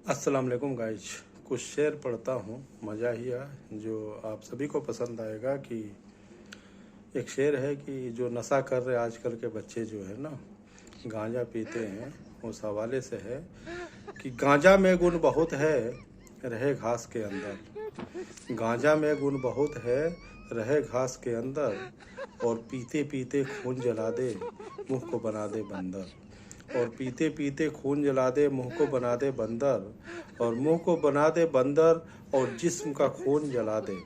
अस्सलाम वालेकुम गाइज। कुछ शेर पढ़ता हूँ, मज़ा ही है, जो आप सभी को पसंद आएगा। कि एक शेर है कि जो नशा कर रहे आजकल के बच्चे जो है ना, गांजा पीते हैं, उस हवाले से है कि गांजा में गुण बहुत है, रहे घास के अंदर। गांजा में गुण बहुत है, रहे घास के अंदर, और पीते पीते खून जला दे, मुँह को बना दे बंदर। और पीते पीते खून जला दे, मुँह को बना दे बंदर, और मुँह को बना दे बंदर, और जिस्म का खून जला दे।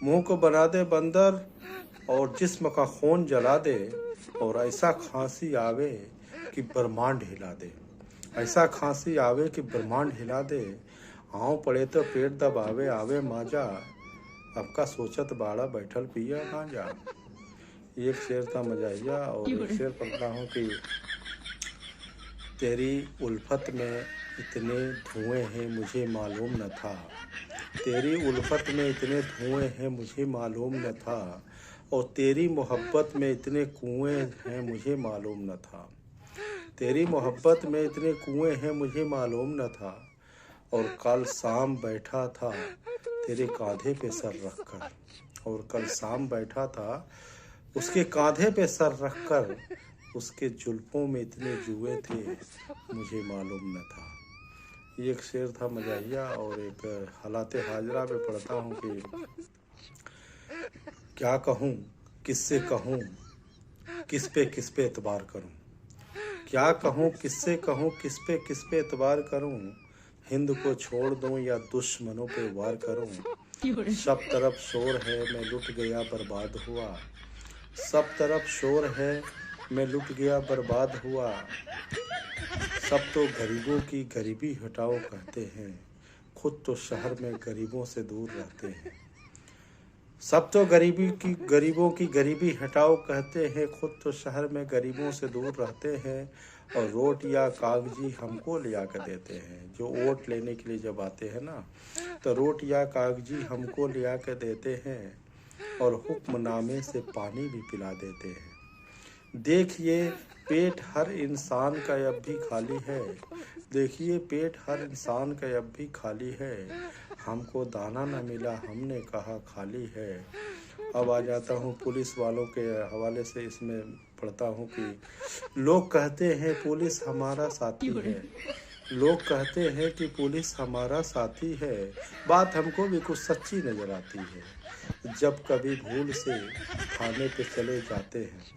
मुँह को बना दे बंदर और जिस्म का खून जला दे, और ऐसा खांसी आवे कि ब्रह्मांड हिला दे। ऐसा खांसी आवे कि ब्रह्मांड हिला दे। आँव पड़े तो पेट दबावे, आवे माजा, आपका सोचत बाड़ा बैठल पिया गांजा। एक शेर था मजाहिया। और एक शेर पढ़ता हूँ कि तेरी उल्फत में इतने धुएं हैं मुझे मालूम न था। तेरी उल्फत में इतने धुएं हैं मुझे मालूम न था, और तेरी मोहब्बत में इतने कुएं हैं मुझे मालूम न था। तेरी मोहब्बत में इतने कुएं हैं मुझे मालूम न था, और कल शाम बैठा था तेरे कांधे पे सर रखकर। और कल शाम बैठा था उसके कांधे पे सर रखकर, उसके जुल्फों में इतने जुए थे मुझे मालूम न था। ये एक शेर था मजाहिया। और एक हालात हाजरा पे पढ़ता हूँ कि क्या कहूँ, किससे कहूँ, किस पे एतबार करूँ। क्या कहूँ, किससे कहूँ, किस पे एतबार करूँ। हिंद को छोड़ दूँ या दुश्मनों पे वार करूँ। सब तरफ शोर है, मैं लुट गया बर्बाद हुआ। सब तरफ शोर है, मैं लुट गया बर्बाद हुआ। सब तो गरीबों की गरीबी हटाओ कहते हैं, खुद तो शहर में गरीबों से दूर रहते हैं। सब तो गरीबों की गरीबी हटाओ कहते हैं, खुद तो शहर में गरीबों से दूर रहते हैं। और वोट या कागजी हमको लिया कर देते हैं। जो वोट लेने के लिए जब आते हैं ना, तो वोट या कागजी हमको लिया कर देते हैं, और हुक्मनामे से पानी भी पिला देते हैं। देखिए पेट हर इंसान का अब भी खाली है। देखिए पेट हर इंसान का अब भी खाली है। हमको दाना न मिला, हमने कहा खाली है। अब आ जाता हूँ पुलिस वालों के हवाले से। इसमें पढ़ता हूँ कि लोग कहते हैं पुलिस हमारा साथी है। लोग कहते हैं कि पुलिस हमारा साथी है। बात हमको भी कुछ सच्ची नज़र आती है। जब कभी भूल से थाने पे चले जाते हैं,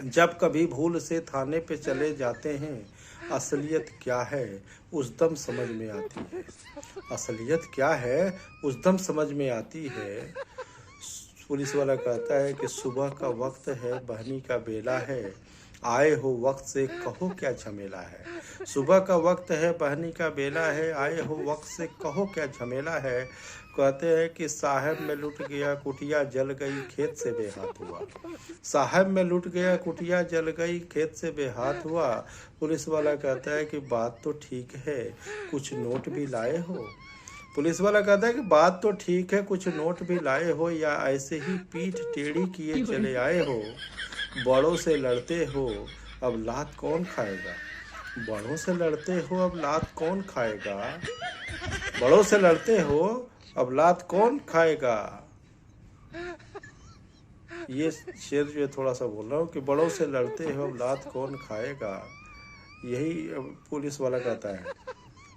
जब कभी भूल से थाने पे चले जाते हैं, असलियत क्या है उस दम समझ में आती है। असलियत क्या है उस दम समझ में आती है। पुलिस वाला कहता है कि सुबह का वक्त है, बहनी का बेला है, आए हो वक्त से कहो क्या झमेला है। सुबह का वक्त है, बहनी का बेला है, आए हो वक्त से कहो क्या झमेला है। कहते हैं कि साहब में लुट गया कुटिया जल गई, खेत से बेहात हुआ। साहब में लुट गया कुटिया जल गई, खेत से बेहात हुआ। पुलिस वाला कहता है कि बात तो ठीक है, कुछ नोट भी लाए हो। पुलिस वाला कहता है कि बात तो ठीक है, कुछ नोट भी लाए हो, या ऐसे ही पीठ टेढ़ी किए चले आए हो। बड़ों से लड़ते हो, अब लात कौन खाएगा। बड़ों से लड़ते हो, अब लात कौन खाएगा। बड़ों से लड़ते हो, अब लात कौन खाएगा। ये शेर जो है थोड़ा सा बोल रहा हूँ कि बड़ों से लड़ते हो, अब लात कौन खाएगा। यही पुलिस वाला कहता है,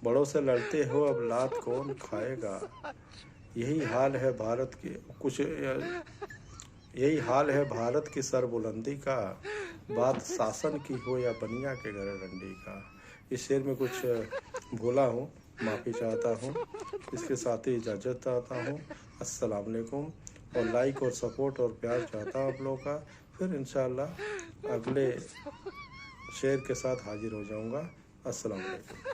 बड़ों से लड़ते हो, अब लात कौन खाएगा। यही हाल है भारत के कुछ यही हाल है भारत की सरबुलंदी का, बात शासन की हो या बनिया के घर रंडी का। इस शेर में कुछ भूला हूँ, माफ़ी चाहता हूँ। इसके साथ ही इजाज़त चाहता हूँ। अस्सलाम वालेकुम। और लाइक और सपोर्ट और प्यार चाहता हूँ आप लोगों का। फिर इंशाअल्लाह अगले शेर के साथ हाजिर हो जाऊँगा। अस्सलाम वालेकुम।